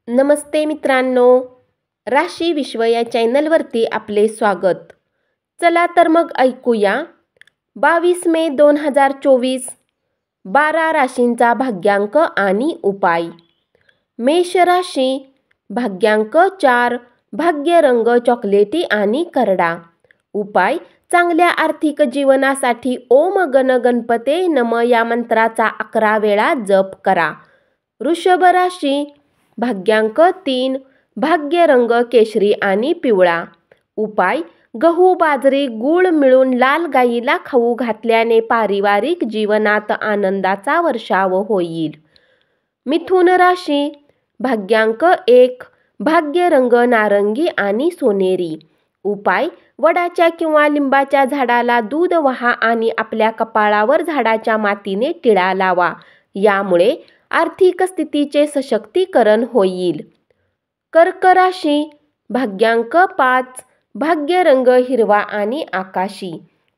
नमस्ते मित्रांनो, राशी विश्व या चॅनलवरती आपले स्वागत. चला तर मग ऐकूया 22 मे 2024 12 राशींचा भाग्यांक आणि उपाय. मेष राशी, भाग्यांक 4, भाग्य रंग चॉकलेटी आणि करडा. उपाय: चांगल्या आर्थिक जीवनासाठी ओम गण गणपते नम या मंत्राचा 11 वेळा जप करा. वृषभ राशी, भाग्यांक 3, भाग्य रंग केशरी आणि पिवळा. उपाय: गहू बाजरी गूळ मिळून लाल गाईला खाऊ घातल्याने पारिवारिक जीवनात आनंदाचा वर्षाव होईल. मिथुन राशी, भाग्यांक 1, भाग्य रंग नारंगी आणि सोनेरी. उपाय: वडाच्या किंवा लिंबाच्या झाडाला दूध वाहा आणि आपल्या कपाळावर झाडाच्या मातीने टिळा लावा. यामुळे आर्थिक स्थितीचे सशक्तीकरण होईल. कर्क राशी, भाग्यांक 5, भाग्य रंग हिरवा आणि आकाशी.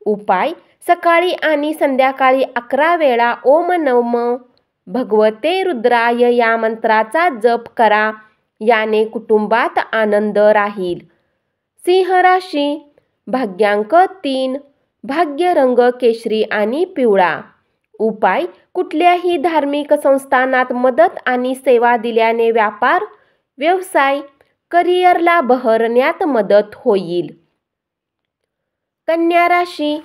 उपाय: सकाळी आणि संध्याकाळी 11 वेळा ओम नमो भगवते रुद्राय या मंत्राचा जप करा. याने कुटुंबात आनंद राहील. सिंह राशी, भाग्यांक 3, भाग्य रंग केशरी आणि पिवळा. उपाय: कुठल्याही धार्मिक संस्थानात मदत आणि सेवा दिल्याने व्यापार, व्यवसाय, करिअरला बहरण्यात मदत होईल. कन्या राशी,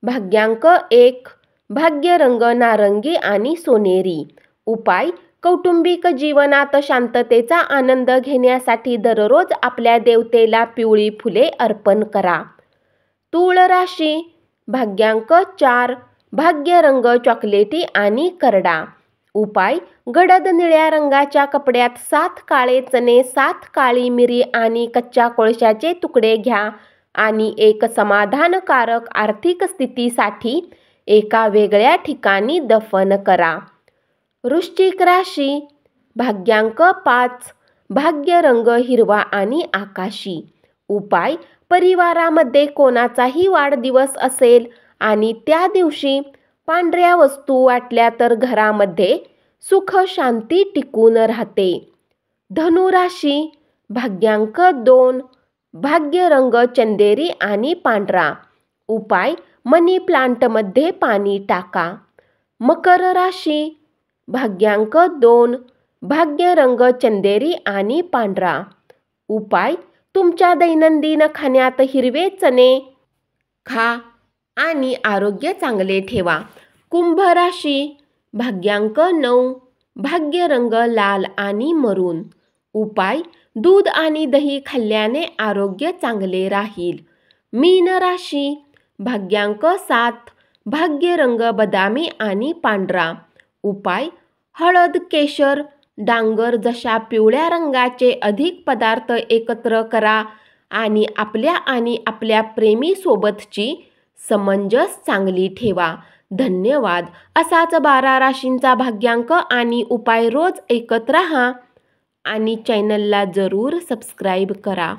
भाग्यांक 1, भाग्य रंग नारंगी आणि सोनेरी. उपाय: कौटुंबिक जीवनात शांततेचा आनंद घेण्यासाठी दररोज आपल्या देवतेला पिवळी फुले अर्पण करा. तूळ राशी, भाग्यांक 4, भाग्य रंग चॉकलेटी आणि करडा. उपाय: गडद निळ्या रंगाच्या कपड्यात 7 काळे चणे, 7 काळी मिरी आणि कच्च्या कोळशाचे तुकडे घ्या आणि एक समाधानकारक आर्थिक स्थितीसाठी एका वेगळ्या ठिकाणी दफन करा. वृश्चिक राशी, भाग्यांक 5, भाग्य रंग हिरवा आणि आकाशी. उपाय: परिवारामध्ये कोणाचाही वाढदिवस असेल आणि त्या दिवशी पांढऱ्या वस्तू वाटल्या तर घरामध्ये सुख शांती टिकून राहते. धनु राशी, भाग्यांक 2, भाग्य रंग चंदेरी आणि पांढरा. उपाय: मनी प्लांटमध्ये पाणी टाका. मकर राशी, भाग्यांक 2, भाग्य रंग चंदेरी आणि पांढरा. उपाय: तुमच्या दैनंदिन खाण्यात हिरवे चणे खा आणि आरोग्य चांगले ठेवा. कुंभ राशी, भाग्यांक 9, भाग्य रंग लाल आणि मरून. उपाय: दूध आणि दही खाल्ल्याने आरोग्य चांगले राहील. मीन राशी, भाग्यांक 7, भाग्य रंग बदामी आणि पांढरा. उपाय: हळद, केशर, डांगर जशा पिवळ्या रंगाचे अधिक पदार्थ एकत्र करा आणि आपल्या प्रेमी सोबतची समंजस चांगली ठेवा. धन्यवाद. असाच 12 राशींचा भाग्यांक आणि उपाय रोज ऐकत रहा आणि चॅनलला जरूर सबस्क्राईब करा.